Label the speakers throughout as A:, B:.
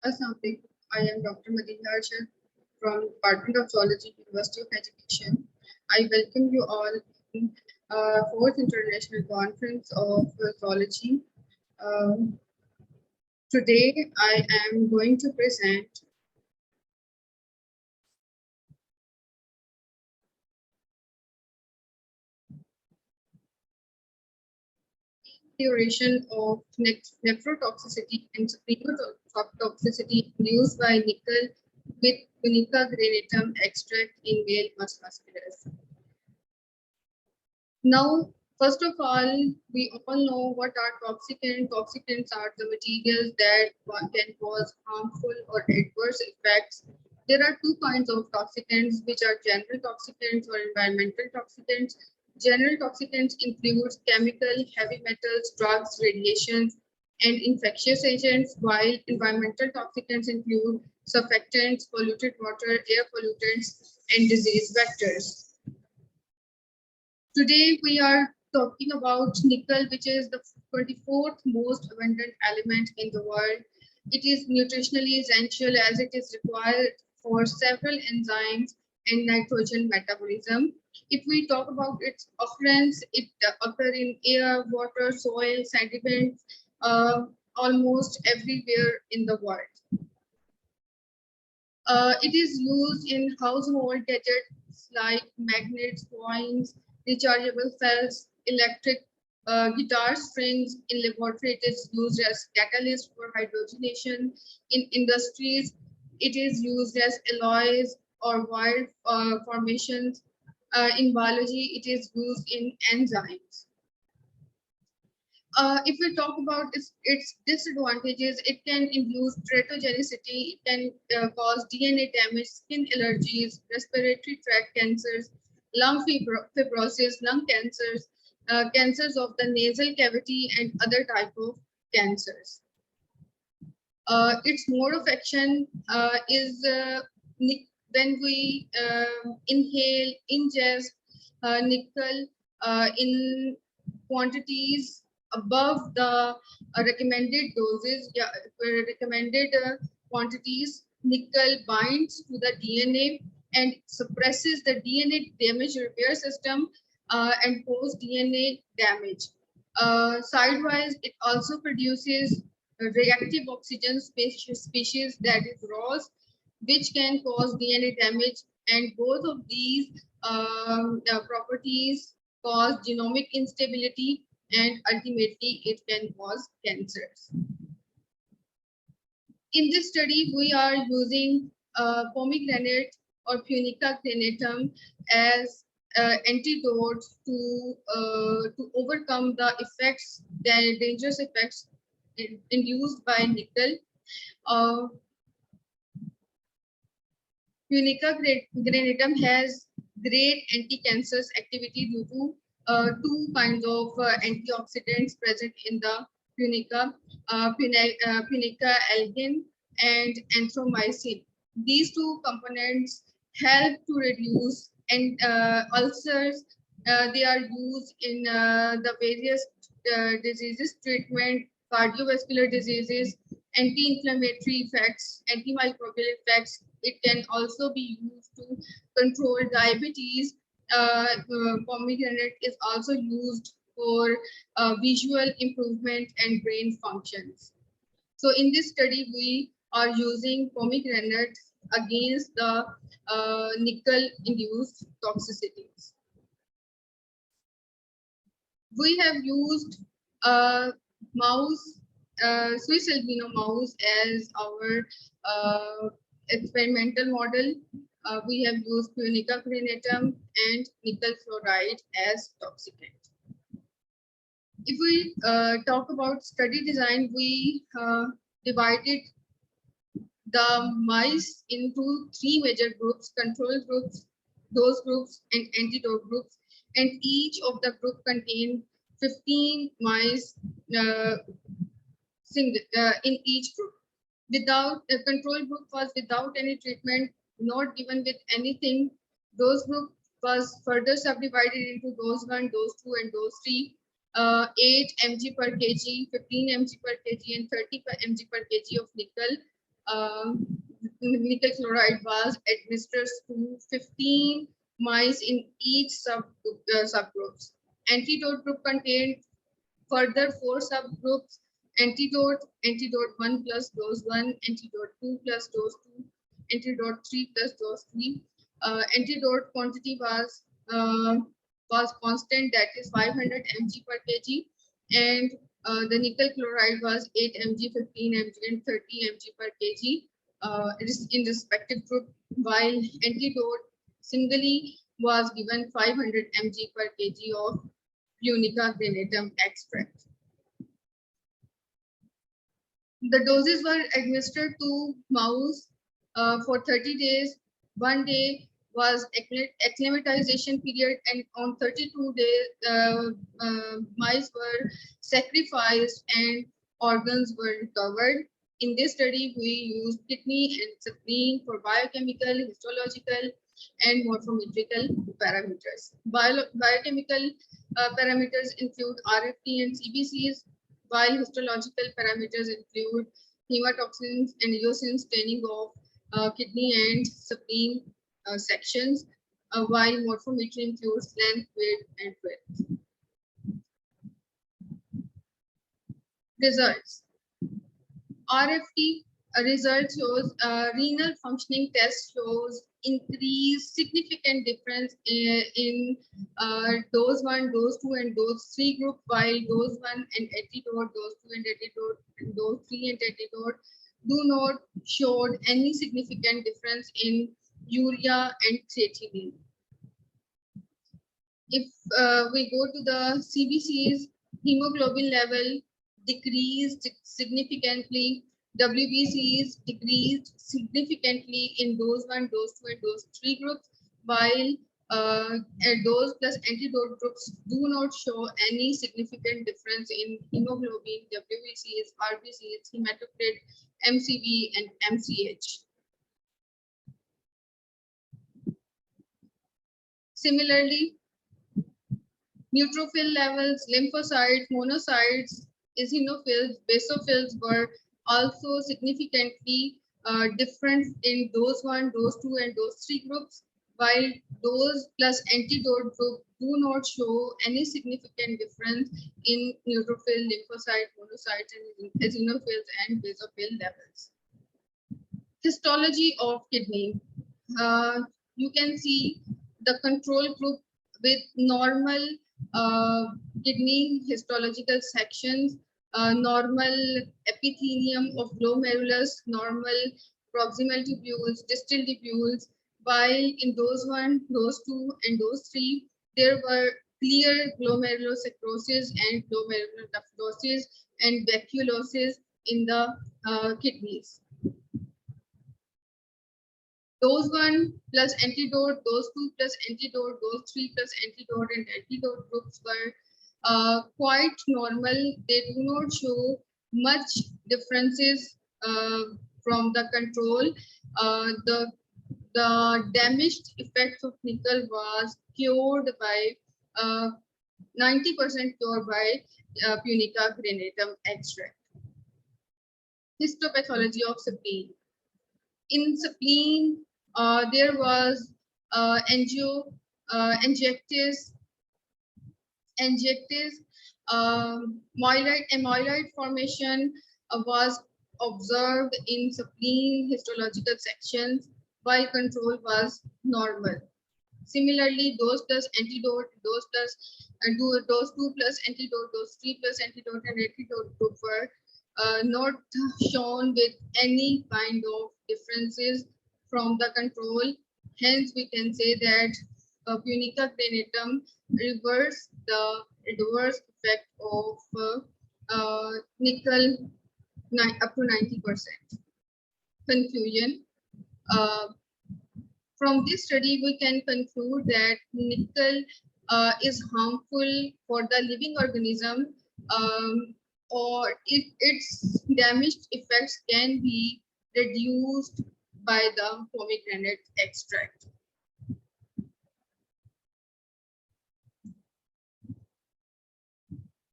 A: Assalamualaikum. I am Dr. Madeeha Arshad from Department of Zoology, University of Education. I welcome you all in fourth International Conference of Zoology. Um, Today, I am going to present duration of nephrotoxicity and toxicity induced by nickel with Punica granatum extract in male musculus. Now, first of all, we all know what are toxicants. Toxicants are the materials that one can cause harmful or adverse effects. There are two kinds of toxicants, which are general toxicants or environmental toxicants. General toxicants include chemical, heavy metals, drugs, radiations, and infectious agents, while environmental toxicants include surfactants, polluted water, air pollutants, and disease vectors. Today we are talking about nickel, which is the 24th most abundant element in the world. It is nutritionally essential as it is required for several enzymes and nitrogen metabolism. If we talk about its occurrence, it occurs in air, water, soil, sediments, almost everywhere in the world. It is used in household gadgets like magnets, coins, rechargeable cells, electric guitar strings. In laboratory, it is used as catalyst for hydrogenation. In industries, it is used as alloys or wire formations. In biology, it is used in enzymes. If we talk about its disadvantages, it can induce teratogenicity, it can cause DNA damage, skin allergies, respiratory tract cancers, lung fibrosis, lung cancers, cancers of the nasal cavity, and other type of cancers. Its mode of action is when we inhale, ingest nickel in quantities above the recommended doses, recommended quantities, nickel binds to the DNA and suppresses the DNA damage repair system and cause DNA damage. Sidewise, it also produces reactive oxygen species that is ROS, which can cause DNA damage, and both of these properties cause genomic instability, and ultimately it can cause cancers. In this study, we are using pomegranate or Punica granatum as antidote to overcome the effects, the dangerous effects induced by nickel. Punica granatum has great anti-cancer activity due to two kinds of antioxidants present in the Punica, Punica algin and anthromycin. These two components help to reduce and ulcers. They are used in the various diseases treatment, cardiovascular diseases, anti-inflammatory effects, antimicrobial effects. It can also be used to control diabetes. Pomegranate is also used for visual improvement and brain functions. So in this study, we are using pomegranate against the nickel-induced toxicities. We have used mouse, Swiss albino mouse as our experimental model. We have used Punica granatum and nickel fluoride as toxicant. If we talk about study design, we divided the mice into three major groups: control groups, dose groups, and antidote groups. And each of the group contained 15 mice in each group. Without the control group was without any treatment, not given with anything. Dose group was further subdivided into dose 1, dose 2, and dose 3. 8 mg per kg, 15 mg per kg, and 30 mg per kg of nickel nickel chloride was administered to 15 mice in each subgroups. Antidote group contained further 4 subgroups: antidote 1 plus dose 1, antidote 2 plus dose 2, antidote 3 plus dose 3. Antidote quantity was constant, that is 500 mg per kg, and the nickel chloride was 8 mg, 15 mg, and 30 mg per kg in respective group, while antidote singly was given 500 mg per kg of Punica granatum extract. The doses were administered to mouse for 30 days. 1 day was acclimatization period, and on 32 days, mice were sacrificed and organs were recovered. In this study, we used kidney and spleen for biochemical, histological, and morphometrical parameters. Biochemical parameters include RFT and CBCs, while histological parameters include hematoxins and eosin staining of kidney and spleen sections, while morphometry includes length, width, and width. Results. RFT result shows renal functioning test shows increased significant difference in dose 1, dose 2, and dose 3 group, while dose 1 and antidote, dose 2 and antidote, and dose 3 and antidote do not show any significant difference in urea and creatinine. If we go to the CBCs, hemoglobin level decreased significantly, WBCs decreased significantly in dose 1, dose 2, and dose 3 groups, while dose plus antidote groups do not show any significant difference in hemoglobin, WBCs, RBCs, hematocrit, MCV, and MCH. Similarly, neutrophil levels, lymphocytes, monocytes, eosinophils, basophils were also significantly different in dose 1, dose 2, and dose 3 groups, while dose plus antidote group do not show any significant difference in neutrophil, lymphocyte, monocytes, and eosinophils and basophil levels. Histology of kidney. You can see the control group with normal kidney histological sections, normal epithelium of glomerulus, normal proximal tubules, distal tubules, while in dose 1, dose 2, and dose 3, there were clear glomerulosclerosis and glomerulonephrosis and vacuosis in the kidneys. Dose 1 plus antidote, dose 2 plus antidote, dose 3 plus antidote, and antidote groups were quite normal. They do not show much differences from the control. The damaged effects of nickel was cured by 90% cured by Punica granatum extract. Histopathology of spleen. In spleen, there was amyloid formation was observed in spleen histological sections, while control was normal. Similarly, dose plus antidote, dose 2 plus antidote, dose 3 plus antidote, and antidote group were not shown with any kind of differences from the control. Hence, we can say that Punica granatum reversed the adverse effect of nickel up to 90%. Conclusion. From this study, we can conclude that nickel is harmful for the living organism, or its damaged effects can be reduced by the pomegranate extract.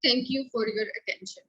A: Thank you for your attention.